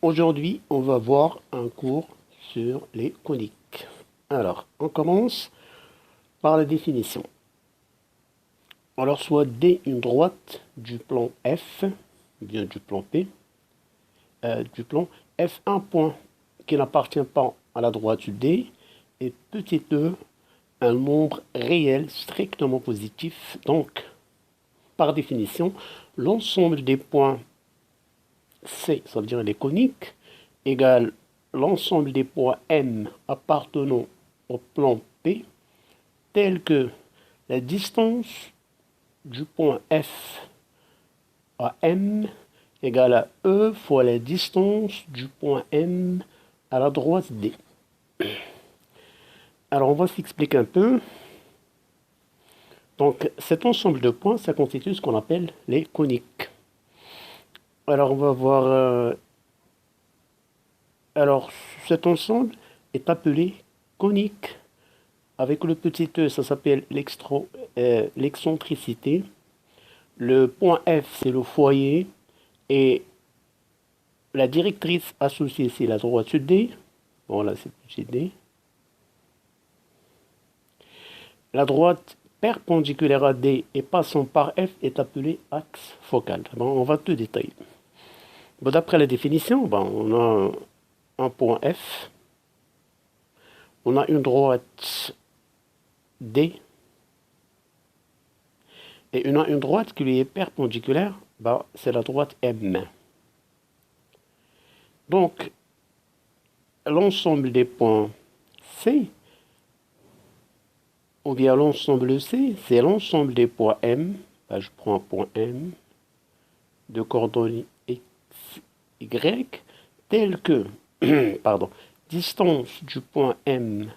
Aujourd'hui, on va voir un cours sur les coniques. Alors, on commence par la définition. Alors, soit D une droite du plan F, bien du plan P, du plan F un point qui n'appartient pas à la droite D, et petit e, un nombre réel strictement positif. Donc, par définition, l'ensemble des points C, ça veut dire les coniques, égale l'ensemble des points M appartenant au plan P, tel que la distance du point F à M égale à E fois la distance du point M à la droite D. Alors on va s'expliquer un peu. Donc cet ensemble de points, ça constitue ce qu'on appelle les coniques. Alors on va voir... alors cet ensemble est appelé conique. Avec le petit e, ça s'appelle l'excentricité. Le point F, c'est le foyer. Et la directrice associée, c'est la droite D. Bon, là, c'est petit d. La droite perpendiculaire à D et passant par F est appelée axe focal. Bon, on va tout détailler. Bon, d'après la définition, on a un point F. On a une droite D. Et on a une droite qui lui est perpendiculaire, c'est la droite M. Donc, l'ensemble des points C, ou bien l'ensemble C, c'est l'ensemble des points M. Je prends un point M de coordonnées X, Y, tel que, pardon, distance du point M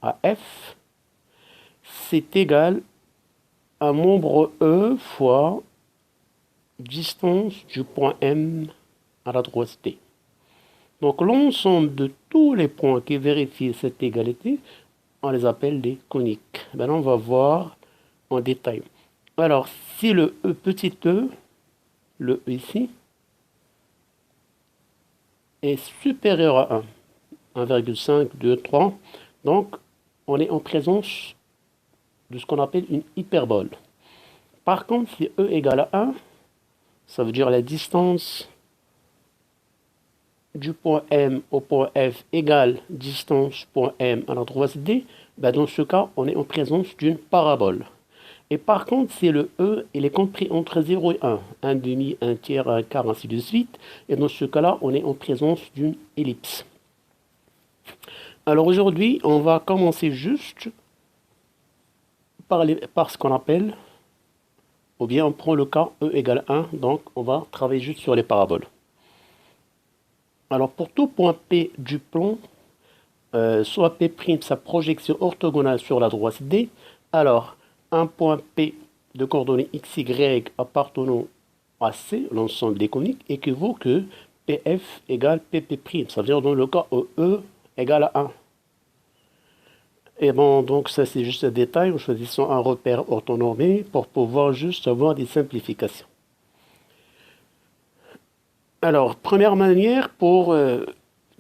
à F, c'est égal à nombre E fois distance du point M à la droite D. Donc l'ensemble de tous les points qui vérifient cette égalité, on les appelle des coniques. Maintenant, on va voir en détail. Alors, si le E petit e, le E ici, est supérieur à 1, 1,5, 2, 3, donc on est en présence de ce qu'on appelle une hyperbole. Par contre, si E égale à 1, ça veut dire la distance du point M au point F égale distance point M à la droite D, dans ce cas, on est en présence d'une parabole. Et par contre, si le E, il est compris entre 0 et 1, un demi, un tiers, un quart, ainsi de suite, et dans ce cas-là, on est en présence d'une ellipse. Alors aujourd'hui, on va commencer juste par ce qu'on appelle, ou bien on prend le cas E égale 1, donc on va travailler juste sur les paraboles. Alors pour tout point P du plan, soit P', sa projection orthogonale sur la droite D, alors un point P de coordonnées x, y appartenant à C, l'ensemble des coniques, équivaut que PF égale PP', ça veut dire dans le cas où E égale à 1. Et bon, donc ça c'est juste un détail, en choisissant un repère orthonormé pour pouvoir juste avoir des simplifications. Alors, première manière pour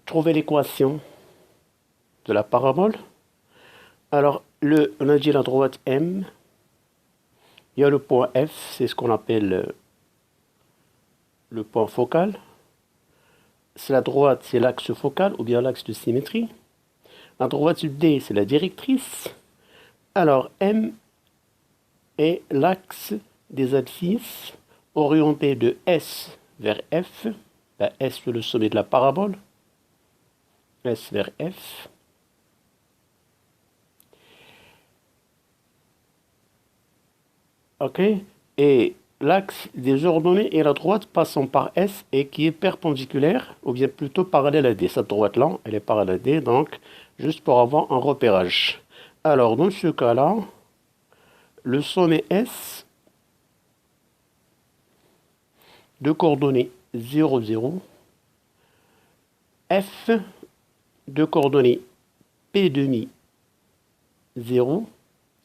trouver l'équation de la parabole. Alors, on a dit la droite M, il y a le point F, c'est ce qu'on appelle le point focal. C'est la droite, c'est l'axe focal ou bien l'axe de symétrie. La droite D, c'est la directrice. Alors, M est l'axe des abscisses orienté de S vers F. S, c'est le sommet de la parabole. S vers F. Ok. Et l'axe des ordonnées est la droite passant par S et qui est perpendiculaire, ou bien plutôt parallèle à D. Cette droite-là, elle est parallèle à D, donc juste pour avoir un repérage. Alors, dans ce cas-là, le sommet S de coordonnées 0, 0, F de coordonnées P demi 0,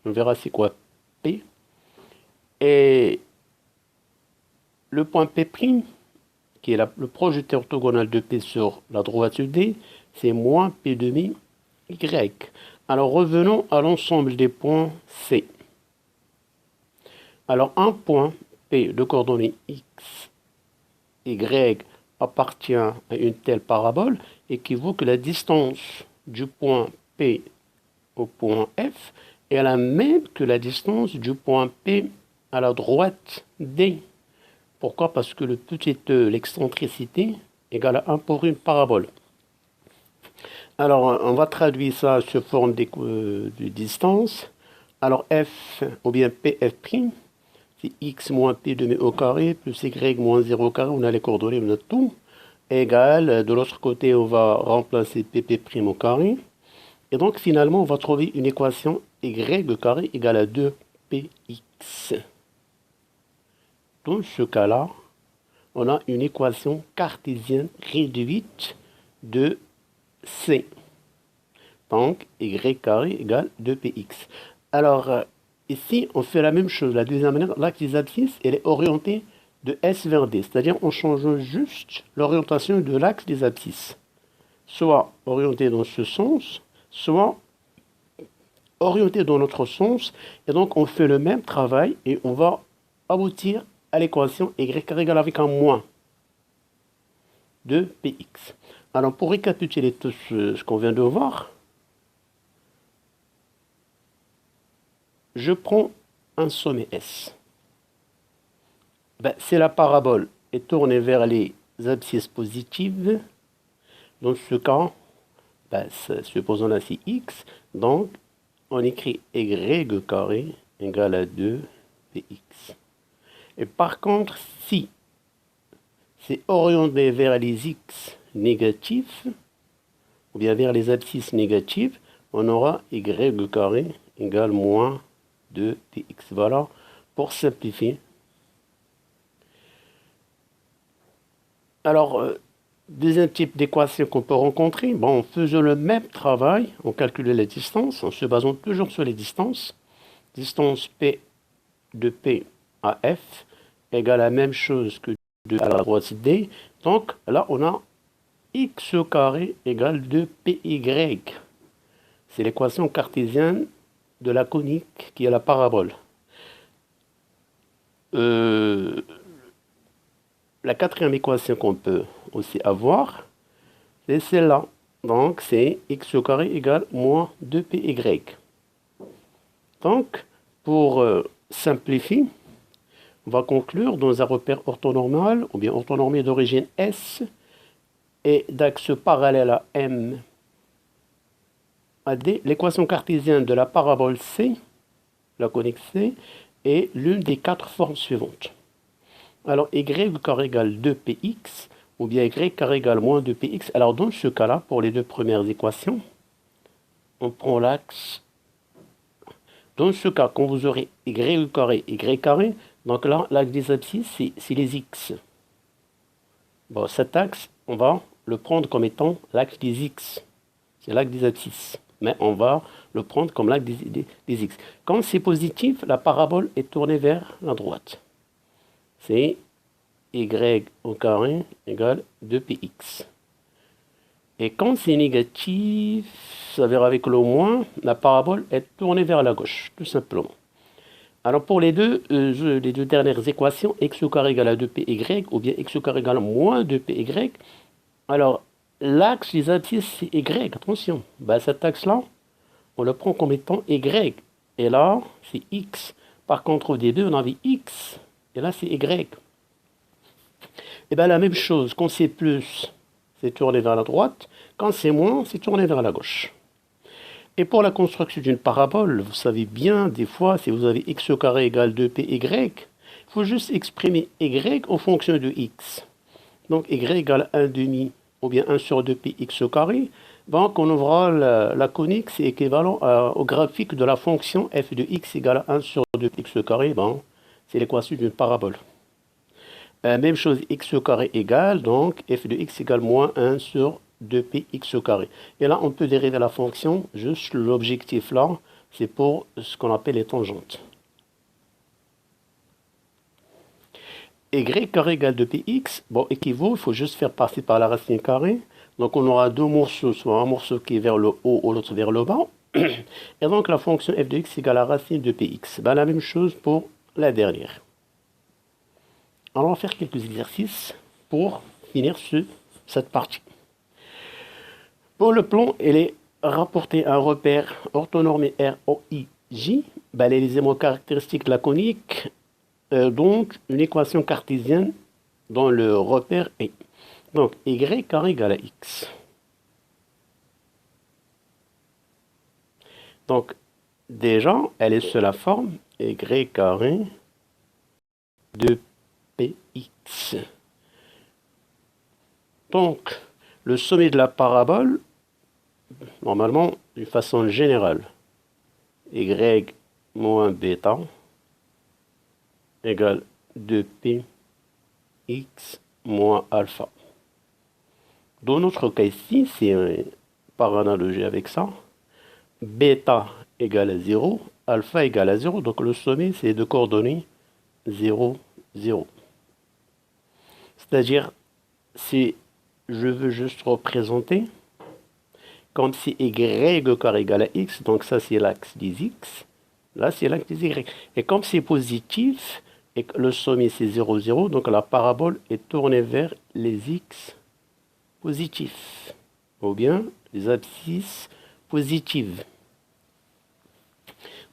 on verra c'est quoi P, et le point P', qui est le projeté orthogonal de P sur la droite D, c'est moins P demi Y. Alors revenons à l'ensemble des points C. Alors un point P de coordonnées X, Y appartient à une telle parabole équivaut que la distance du point P au point F est la même que la distance du point P à la droite D. Pourquoi? Parce que le petit e, l'excentricité, égale à 1 pour une parabole. Alors, on va traduire ça sous forme de distance. Alors, f, ou bien pf', c'est x moins p demi au carré, plus y moins 0 au carré, on a les coordonnées, on a tout, égale, de l'autre côté, on va remplacer pp' au carré. Et donc, finalement, on va trouver une équation y au carré égale à 2px. Dans ce cas-là, on a une équation cartésienne réduite de C. Donc, y carré égale 2px. Alors, ici, on fait la même chose. La deuxième manière, l'axe des abscisses, elle est orientée de S vers D. C'est-à-dire, on change juste l'orientation de l'axe des abscisses. Soit orienté dans ce sens, soit orienté dans l'autre sens. Et donc, on fait le même travail et on va aboutir à l'équation y carré égale avec un moins de px. Alors, pour récapituler tout ce qu'on vient de voir, je prends un sommet S. Ben, si la parabole est tournée vers les abscisses positives, dans ce cas, ben, supposons là c'est x, donc on écrit y carré égale à 2px. Et par contre, si c'est orienté vers les x négatifs, ou bien vers les abscisses négatives, on aura y carré égale moins 2px. Voilà, pour simplifier. Alors, deuxième type d'équation qu'on peut rencontrer, bon, en faisant le même travail, on calcule les distances, en se basant toujours sur les distances. Distance P de P à F égale la même chose que de à la droite D. Donc, là, on a x au carré égale 2py. C'est l'équation cartésienne de la conique qui est la parabole. La quatrième équation qu'on peut aussi avoir, c'est celle-là. Donc, c'est x au carré égale moins 2py. Donc, pour simplifier, on va conclure dans un repère orthonormal, ou bien orthonormé d'origine S, et d'axe parallèle à M à D, l'équation cartésienne de la parabole C, la conique C, est l'une des quatre formes suivantes. Alors, y carré égale 2px, ou bien y carré égale moins 2px. Alors, dans ce cas-là, pour les deux premières équations, on prend l'axe. Dans ce cas, quand vous aurez y carré, donc là, l'axe des abscisses, c'est les x. Bon, cet axe, on va le prendre comme étant l'axe des x. C'est l'axe des abscisses. Mais on va le prendre comme l'axe des x. Quand c'est positif, la parabole est tournée vers la droite. C'est y au carré égale 2px. Et quand c'est négatif, ça verra avec le moins, la parabole est tournée vers la gauche, tout simplement. Alors pour les deux dernières équations, x au carré égale à 2py, ou bien x au carré égale à moins 2py, alors l'axe des abscisses c'est y, attention, ben, cet axe-là, on le prend comme étant y, et là c'est x. Par contre, des deux, on avait x, et là c'est y. Et bien la même chose, quand c'est plus, c'est tourné vers la droite, quand c'est moins, c'est tourné vers la gauche. Et pour la construction d'une parabole, vous savez bien, des fois, si vous avez x au carré égale 2py, il faut juste exprimer y en fonction de x. Donc y égale 1 demi, ou bien 1 sur 2px au carré. Donc on ouvrira la conique, c'est équivalent au graphique de la fonction f de x égale 1 sur 2px au carré. Bon, c'est l'équation d'une parabole. Même chose, x au carré égale, donc f de x égale moins 1 sur 2px au carré. Et là, on peut dériver la fonction, juste l'objectif là, c'est pour ce qu'on appelle les tangentes. y carré égale 2px, bon, équivaut, il faut juste faire passer par la racine carrée. Donc on aura deux morceaux, soit un morceau qui est vers le haut ou l'autre vers le bas. Et donc la fonction f de x égale la racine de px. Ben, la même chose pour la dernière. Alors on va faire quelques exercices pour finir cette partie. Pour le plan, il est rapporté un repère orthonormé ROIJ, ben, les éléments caractéristiques de la conique, donc une équation cartésienne dont le repère est. Donc y carré égale à x. Donc déjà, elle est sous la forme y carré de px. Donc le sommet de la parabole, normalement, d'une façon générale, y moins bêta égale 2px moins alpha. Dans notre cas ici, c'est par analogie avec ça, bêta égale à 0, alpha égale à 0, donc le sommet c'est de coordonnées 0, 0. C'est-à-dire, si je veux juste représenter comme si y carré égale à x, donc ça c'est l'axe des x, là c'est l'axe des y. Et comme c'est positif, et que le sommet c'est 0, 0, donc la parabole est tournée vers les x positifs, ou bien les abscisses positives.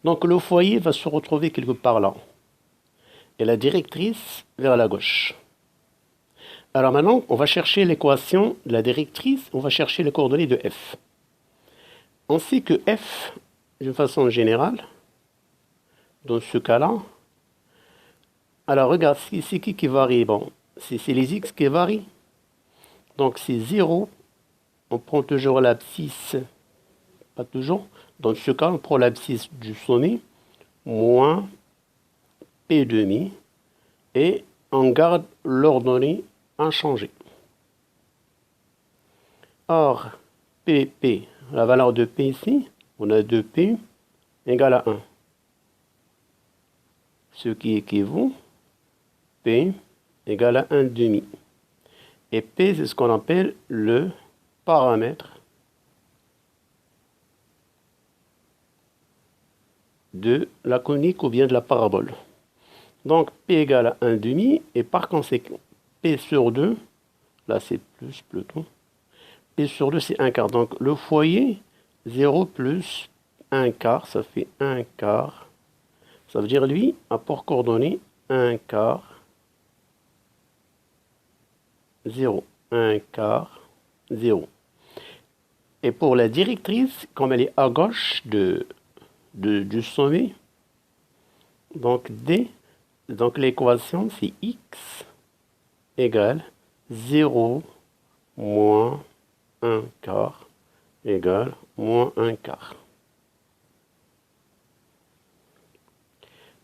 Donc le foyer va se retrouver quelque part là, et la directrice vers la gauche. Alors maintenant, on va chercher l'équation de la directrice, on va chercher les coordonnées de f. On sait que f, d'une façon générale, dans ce cas-là, alors regarde, c'est qui varie? Bon, c'est les x qui varient. Donc c'est 0, on prend toujours l'abscisse, pas toujours, dans ce cas on prend l'abscisse du sommet, moins p demi, et on garde l'ordonnée inchangée. Or, pp, la valeur de p ici, on a 2p égale à 1. Ce qui équivaut p égale à 1 demi. Et p, c'est ce qu'on appelle le paramètre de la conique ou bien de la parabole. Donc p égale à 1 demi, et par conséquent, p sur 2, là c'est plus plutôt, p sur 2 c'est 1 quart. Donc le foyer, 0 plus 1 quart, ça fait 1 quart. Ça veut dire lui, apport coordonné, 1 quart, 0, 1 quart, 0. Et pour la directrice, comme elle est à gauche du sommet, donc D, donc l'équation c'est x égale 0 moins 1 quart égale moins 1 quart.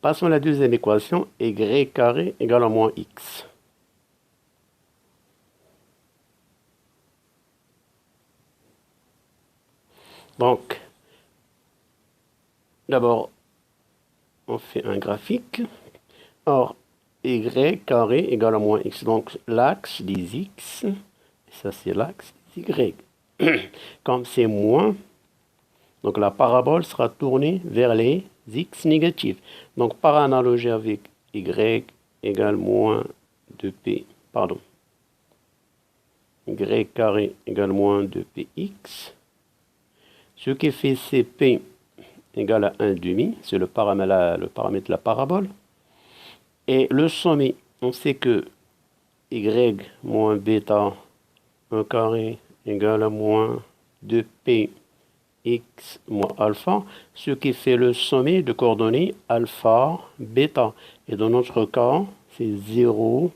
Passons à la deuxième équation, y carré égale à moins x. Donc, d'abord, on fait un graphique. Or, y carré égale à moins x. Donc, l'axe des x, ça c'est l'axe des y. Comme c'est moins, donc la parabole sera tournée vers les x négatifs. Donc, par analogie avec y égale moins 2p, pardon, y carré égale moins 2px. Ce qui fait cp égale à 1 demi, c'est le paramètre de la parabole. Et le sommet, on sait que y moins bêta 1 carré égale à moins 2p x moins alpha, ce qui fait le sommet de coordonnées alpha, bêta. Et dans notre cas, c'est 0.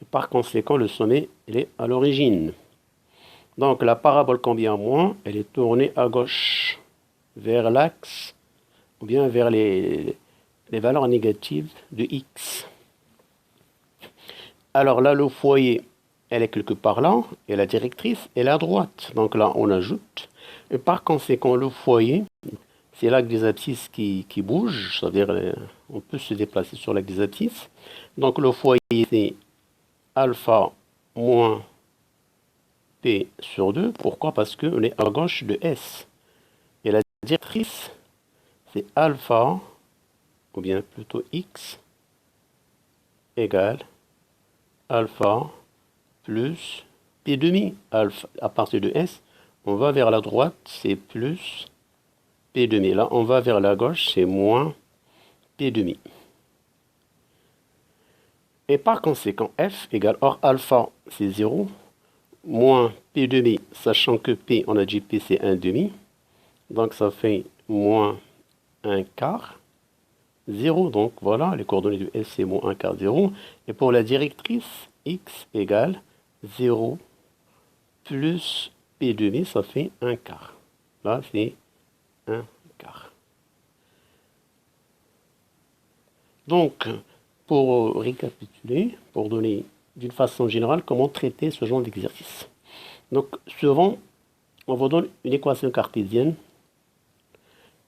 Et par conséquent, le sommet, il est à l'origine. Donc la parabole combien moins, elle est tournée à gauche, vers l'axe, ou bien vers les valeurs négatives de x. Alors là, le foyer, elle est quelque part là, et la directrice, elle est à droite. Donc là, on ajoute. Et par conséquent, le foyer, c'est l'axe des abscisses qui bouge, c'est-à-dire on peut se déplacer sur l'axe des abscisses. Donc le foyer c'est alpha moins P sur 2. Pourquoi? Parce qu'on est à gauche de S. Et la directrice c'est alpha, ou bien plutôt X, égale alpha plus P demi. Alpha, à partir de S, on va vers la droite, c'est plus P demi. Là, on va vers la gauche, c'est moins P demi. Et par conséquent, F égale, or alpha, c'est 0, moins P demi, sachant que P, on a dit P, c'est 1 demi. Donc, ça fait moins 1 quart. 0, donc voilà, les coordonnées de S, c'est moins 1 quart 0. Et pour la directrice, X égale 0 plus P demi, ça fait 1 quart. Là, c'est 1 quart. Donc, pour récapituler, pour donner d'une façon générale comment traiter ce genre d'exercice. Donc, souvent, on vous donne une équation cartésienne.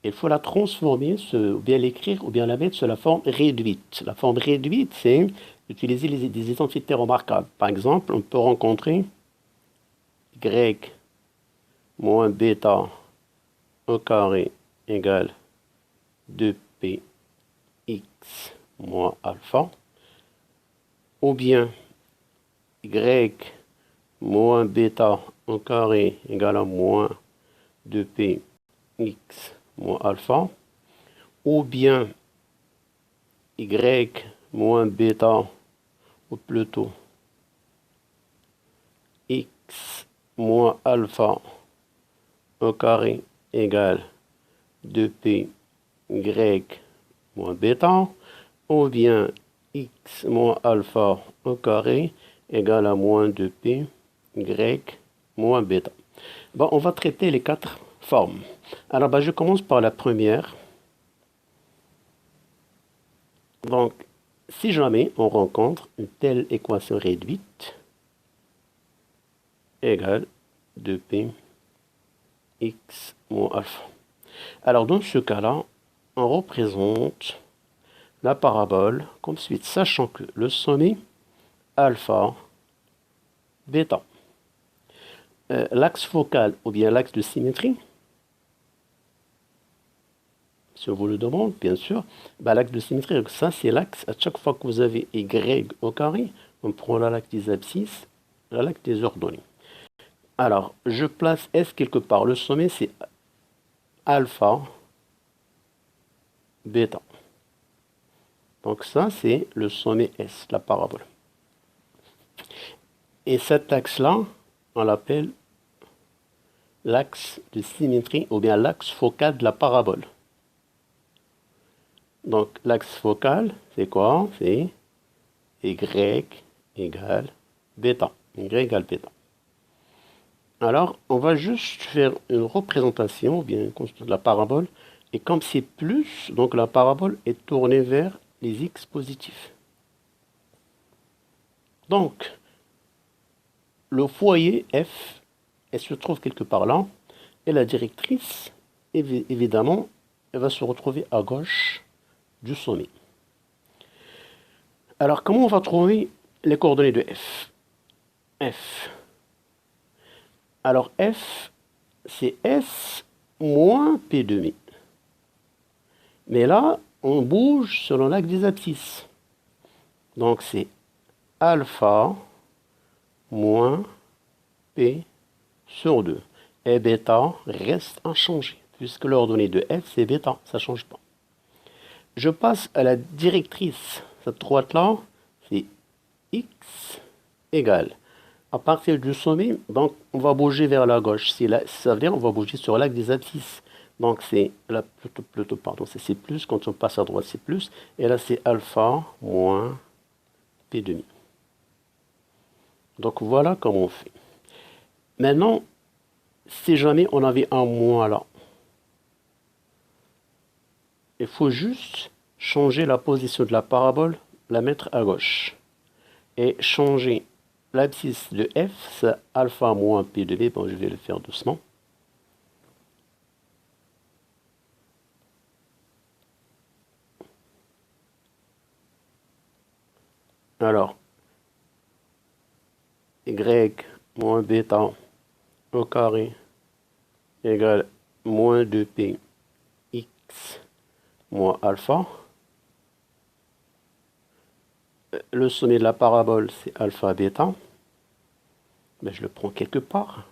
Il faut la transformer, ou bien l'écrire, ou bien la mettre sur la forme réduite. La forme réduite, c'est utiliser des identités remarquables. Par exemple, on peut rencontrer y moins bêta au carré égale 2px moins alpha, ou bien y moins bêta au carré égale à moins 2px moins alpha, ou bien y moins bêta, ou plutôt x moins alpha au carré égale 2p y moins bêta, ou bien x moins alpha au carré égale à moins 2p y moins bêta. Bon, on va traiter les 4 formes. Alors, je commence par la première. Donc, si jamais on rencontre une telle équation réduite égale 2p x moins alpha. Alors, dans ce cas-là, on représente la parabole comme suit, sachant que le sommet alpha, bêta, l'axe focal ou bien l'axe de symétrie, si on vous le demande, bien sûr, l'axe de symétrie, ça c'est l'axe, à chaque fois que vous avez y au carré, on prend l'axe des abscisses, l'axe des ordonnées. Alors, je place S quelque part, le sommet c'est alpha, bêta. Donc ça c'est le sommet S, la parabole. Et cet axe-là, on l'appelle l'axe de symétrie ou bien l'axe focal de la parabole. Donc l'axe focal, c'est quoi? C'est y égale bêta. Y égale bêta. Alors, on va juste faire une représentation, bien de la parabole. Et comme c'est plus, donc la parabole est tournée vers les x positifs. Donc, le foyer F, elle se trouve quelque part là. Et la directrice, évidemment, elle va se retrouver à gauche du sommet. Alors, comment on va trouver les coordonnées de F? F. Alors, F, c'est S moins P demi. Mais là, on bouge selon l'axe des abscisses. Donc, c'est alpha moins P sur 2. Et bêta reste inchangé, puisque l'ordonnée de F, c'est bêta, ça ne change pas. Je passe à la directrice. Cette droite-là, c'est x égale. À partir du sommet, donc on va bouger vers la gauche. Ça veut dire on va bouger sur l'axe des abscisses. Donc c'est là plutôt pardon, c'est plus. Quand on passe à droite, c'est plus. Et là, c'est alpha moins P demi. Donc voilà comment on fait. Maintenant, si jamais on avait un moins là, il faut juste changer la position de la parabole, la mettre à gauche. Et changer l'abscisse de F, c'est alpha moins P de B. Bon, je vais le faire doucement. Alors, y moins bêta au carré égale moins 2p x moins alpha. Le sommet de la parabole, c'est alpha bêta. Mais je le prends quelque part.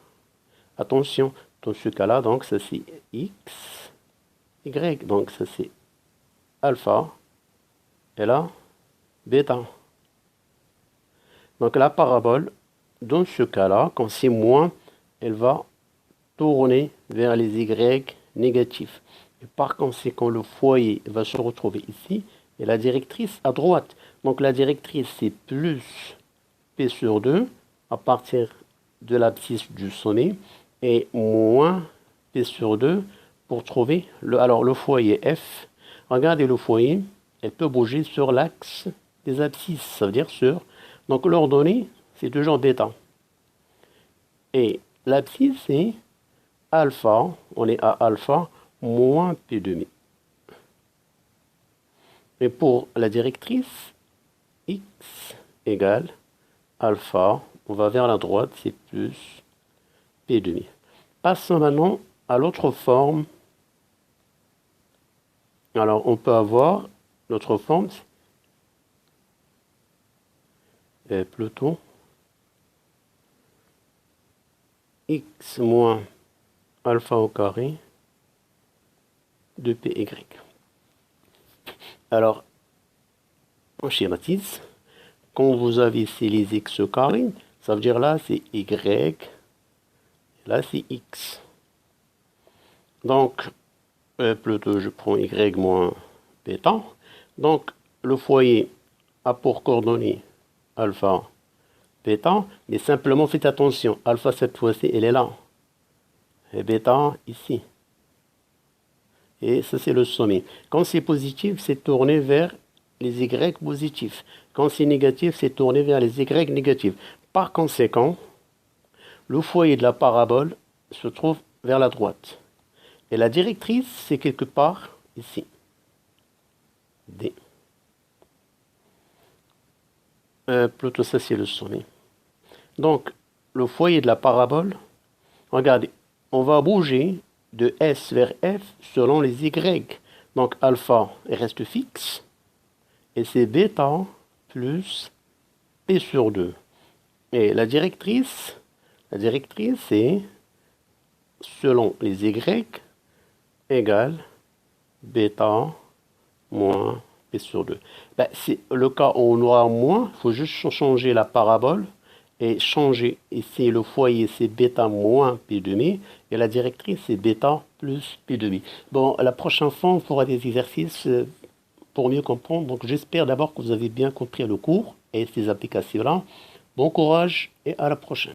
Attention, dans ce cas-là, donc ça c'est x, y, donc ça c'est alpha, et là, bêta. Donc la parabole, dans ce cas-là, quand c'est moins, elle va tourner vers les y négatifs. Et par conséquent, le foyer va se retrouver ici, et la directrice à droite. Donc la directrice, c'est plus p sur 2, à partir de l'abscisse du sommet, et moins p sur 2 pour trouver le foyer f. Regardez le foyer, elle peut bouger sur l'axe des abscisses, ça veut dire sur. Donc l'ordonnée, c'est toujours bêta. Et l'abscisse, c'est alpha, on est à alpha, moins p demi. Et pour la directrice, x égale alpha, on va vers la droite, c'est plus p demi. Passons maintenant à l'autre forme. Alors, on peut avoir l'autre forme, plutôt x moins alpha au carré de py. Alors, on schématise. Quand vous avez ici les x au carré, ça veut dire là c'est y, là c'est x. Donc, plutôt je prends y moins bêta. Donc, le foyer a pour coordonnées alpha, bêta, mais simplement faites attention, alpha cette fois-ci elle est là, et bêta ici. Et ça c'est le sommet. Quand c'est positif, c'est tourné vers les y positifs. Quand c'est négatif, c'est tourné vers les y négatifs. Par conséquent, le foyer de la parabole se trouve vers la droite. Et la directrice, c'est quelque part ici. D. Plutôt ça, c'est le sommet. Donc, le foyer de la parabole, regardez, on va bouger de S vers F selon les Y. Donc, alpha reste fixe. Et c'est bêta plus P sur 2. Et la directrice c'est selon les Y égale bêta moins P sur 2. Ben, c'est le cas où on aura moins, il faut juste changer la parabole et changer ici le foyer, c'est bêta moins P demi et la directrice, c'est bêta plus P demi. Bon, la prochaine fois, on fera des exercices pour mieux comprendre. Donc, j'espère d'abord que vous avez bien compris le cours et ces applications-là. Bon courage et à la prochaine.